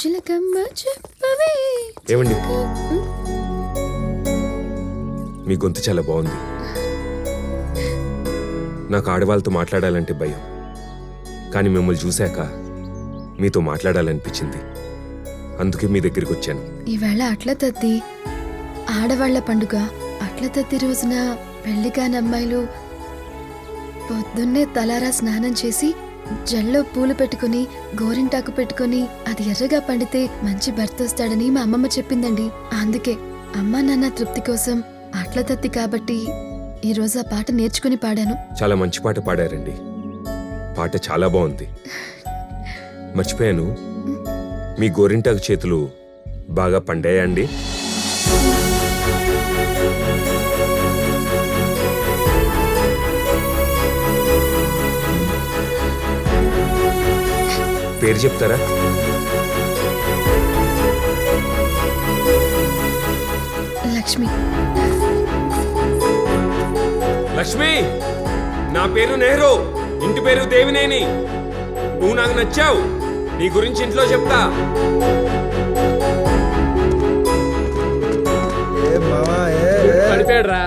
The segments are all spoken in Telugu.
చిలకమ్మ చెప్పవే. ఏమండి మీ గొంతు చాలా బాగుంది. నాకు ఆడవాళ్ళతో మాట్లాడాలంటే భయం, కానీ మిమ్మల్ని చూశాక మీతో మాట్లాడాలనిపించింది. అందుకే మీ దగ్గరికి వచ్చాను. ఈవేళ అట్ల తద్ది ఆడవాళ్ల పండుగ. అట్ల తద్ది రోజున పెళ్లి కాని అమ్మాయిలు పొద్దున్నే తలారా స్నానం చేసి జల్లో పూలు పెట్టుకుని గోరింటాకు పెట్టుకుని అది ఎర్రగా పండితే మంచి భర్త వస్తాడని మా అమ్మమ్మ చెప్పిందండి. అందుకే అమ్మా నాన్న తృప్తి కోసం అట్ల తద్ది కాబట్టి ఈ రోజు ఆ పాట నేర్చుకుని పాడాను. చాలా మంచి పాట పాడారండి. పాట చాలా బాగుంది. మర్చిపోయాను, మీ గోరింటాకు చేతులు బాగా పండాయా అండి? పేరు చెప్తారా? లక్ష్మి. లక్ష్మి, నా పేరు నెహ్రూ, ఇంటి పేరు దేవినేని. నువ్వు నాకు నచ్చావు. నీ గురించి ఇంట్లో చెప్తా. పడిపోయాడ్రా.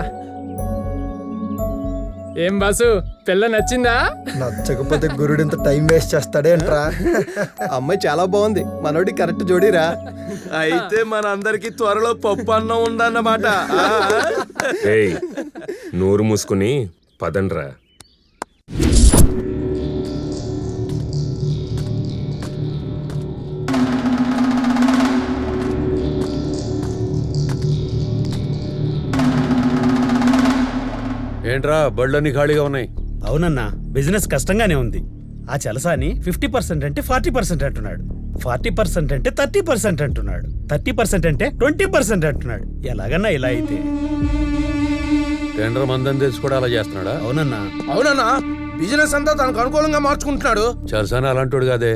ఏం బాసు, పిల్ల నచ్చిందా? నచ్చకపోతే గురుడు ఇంత టైం వేస్ట్ చేస్తాడేంట్రా? అమ్మాయి చాలా బాగుంది, మనోడి కరెక్ట్ జోడీరా. అయితే మనందరికి త్వరలో పప్పు అన్నం ఉందన్నమాట. ఏయ్, నోరు మూసుకుని పదండ్రా. ఏంట్రా బళ్ళన్నీ ఖాళీగా ఉన్నాయి? అవునన్నా, బిజినెస్ కష్టంగానే ఉంది. ఆ చలసాని 50% అంటే 40% అంటున్నాడు, 40% అంటే 30% అంటున్నాడు, 30% అంటే 20% అంటున్నాడు. ఎలాగన్నా ఇలా అయితే? టెండర్ మందని తెలిసి కూడా అలా చేస్తున్నాడా? అవునన్నా. అవునన్నా, బిజినెస్ అంతా తనకు అనుకూలంగా మార్చుకుంటున్నాడు. చరసాని అలాంటోడు కాదే,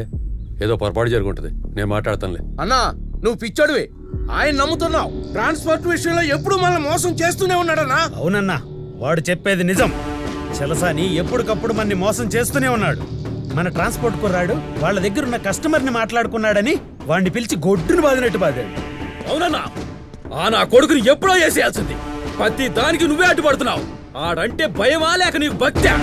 ఏదో పొరపాటు జరుగుంటది. నేను మాట్లాడతానులే. అన్నా, నువ్వు పిచ్చాడువి. ఆయన నమ్ముతున్నావు. ట్రాన్స్పోర్ట్ విషయంలో ఎప్పుడు మనల్ని మోసం చేస్తూనే ఉన్నాడన్నా. అవునన్నా, వాడు చెప్పేది నిజం. చలసాని ఎప్పటికప్పుడు మనని మోసం చేస్తూనే ఉన్నాడు. మన ట్రాన్స్పోర్ట్ కుర్రాడు వాళ్ళ దగ్గర ఉన్న కస్టమర్ని మాట్లాడుకున్నాడని వాడిని పిలిచి గొడ్డును బాదినట్టు బాదాడు. అవునన్నా, ఆ నా కొడుకుని ఎప్పుడో చేసేయాల్సింది. ప్రతి దానికి నువ్వే అడ్డుపడుతున్నావు. ఆడంటే భయమా లేక నీకు భక్త్యా?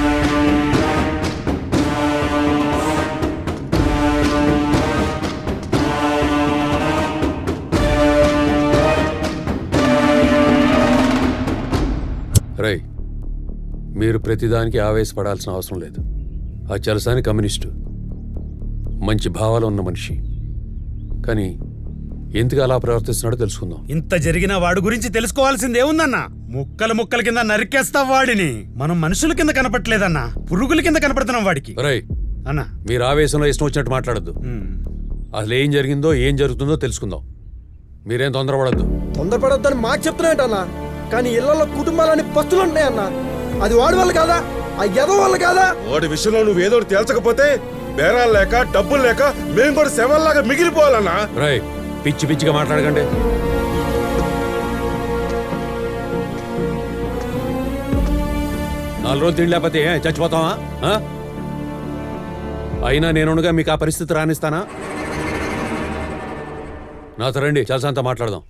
రై, మీరు ప్రతిదానికి ఆవేశపడాల్సిన అవసరం లేదు. ఆ చలసాని కమ్యూనిస్టు, మంచి భావాలు ఉన్న మనిషి. కానీ ఎందుకు అలా ప్రవర్తిస్తున్నాడో తెలుసుకుందాం. ఇంత జరిగిన వాడు గురించి తెలుసుకోవాల్సిందేముందన్నా? ముక్కలు ముక్కల కింద నరికేస్తాం వాడిని. మనం మనుషుల కింద కనపట్లేదన్నా, పురుగుల కింద కనపడుతున్నాం వాడికి. రై అన్నా, మీరు ఆవేశంలో ఇష్టం వచ్చినట్టు మాట్లాడద్దు. అసలు ఏం జరిగిందో ఏం జరుగుతుందో తెలుసుకుందాం. మీరేం తొందరపడద్దు. తొందరపడొద్దని మాకు చెప్తున్నాయంటన్నా, కానీ ఇళ్లలో కుటుంబాలని పస్తులు ఉంటాయన్నా. అది వాడి వల్ల కాదా? ఆ ఎదో వల్ల కాదా? వాడి విషయంలో నువ్వు ఏదో తేల్చకపోతే బేరాలు లేక డబ్బులు లేక మేము కూడా శవాల్లాగా మిగిలిపోవాలన్నా. రై, పిచ్చి పిచ్చిగా మాట్లాడకండి. నాలుగు రోజులు తిండి లేకపోతే చచ్చిపోతావా? అయినా నేనుగా మీకు ఆ పరిస్థితి రానిస్తానా? నాతో రండి, చలసాంతా మాట్లాడదాం.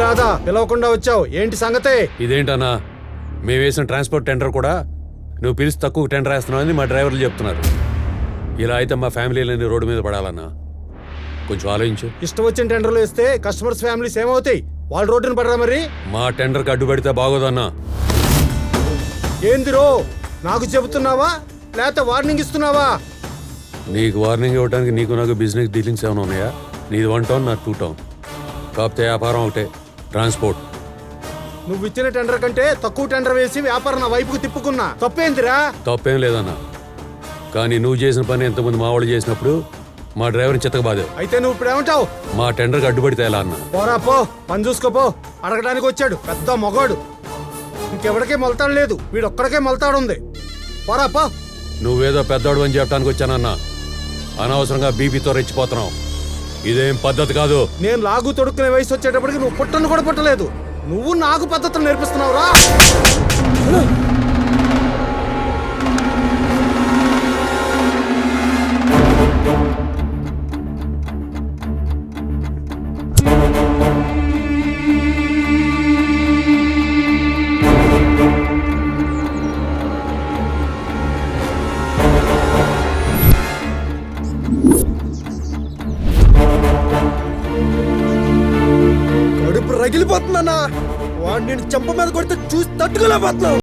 రాదా పిలవకుండా వచ్చావు, ఏంటి సంగతే? ఇదేంటన్నా, మేము వేసిన ట్రాన్స్పోర్ట్ టెండర్ కూడా నువ్వు పిలిచి తక్కువ టెండర్ వేస్తున్నావు అని మా డ్రైవర్లు చెప్తున్నారు. ఇలా అయితే మా ఫ్యామిలీలన్నీ రోడ్డు మీద పడాలన్నా. కొంచెం ఆలోచించు. ఇష్టం వచ్చిన టెండర్లు వేస్తే కస్టమర్స్ ఫ్యామిలీస్ ఏమవుతాయి? వాళ్ళు రోడ్డున పడరా? మరి మా టెండర్కి అడ్డు పెడితే బాగోదన్నా. ఏందిరో, నాకు చెబుతున్నావా లేకపోతే వార్నింగ్ ఇస్తున్నావా? నీకు వార్నింగ్ ఇవ్వడానికి నీకు నాకు బిజినెస్ డీలింగ్స్ ఏమైనా ఉన్నాయా? నీది 1 టౌన్, నాది 2 టౌన్. కాకపోతే వ్యాపారం ఒకటే, ట్రాన్స్పోర్ట్. నువ్వు ఇచ్చిన టెండర్ కంటే తక్కువ టెండర్ వేసి వ్యాపారం నా వైపుకు తిప్పుకున్నా తప్పేందిరా? తప్పేం లేదన్నా, కానీ నువ్వు చేసిన పని ఎంతమంది మా వాళ్ళు చేసినప్పుడు మా డ్రైవర్ని చిత్తకబాదావు. అయితే నువ్వు ఇప్పుడు ఏమంటావు? మా టెండర్కి అడ్డుపడితే ఎలా అన్నా? పోరా పో, పని చూసుకోపో. అడగడానికి వచ్చాడు పెద్ద మొగాడు. ఇంకెవడికే మొలతాడు లేదు, వీడొక్కడికే మొలతాడుంది. పోరా పో. నువ్వేదో పెద్దోడు అని చెప్పడానికి వచ్చానన్నా, అనవసరంగా బీపీతో రెచ్చిపోతున్నావు. ఇదేం పద్ధతి కాదు. నేను లాగు తొడుక్కునే వయసు వచ్చేటప్పటికి నువ్వు పుట్టను కూడా పుట్టలేదు. నువ్వు నాకు పద్ధతులు నేర్పిస్తున్నావురా? కడుపు రగిలిపోతుందన్నా. వాడు నేను చెంప మీద కొడితే చూసి తట్టుకోలేకపోతున్నావు.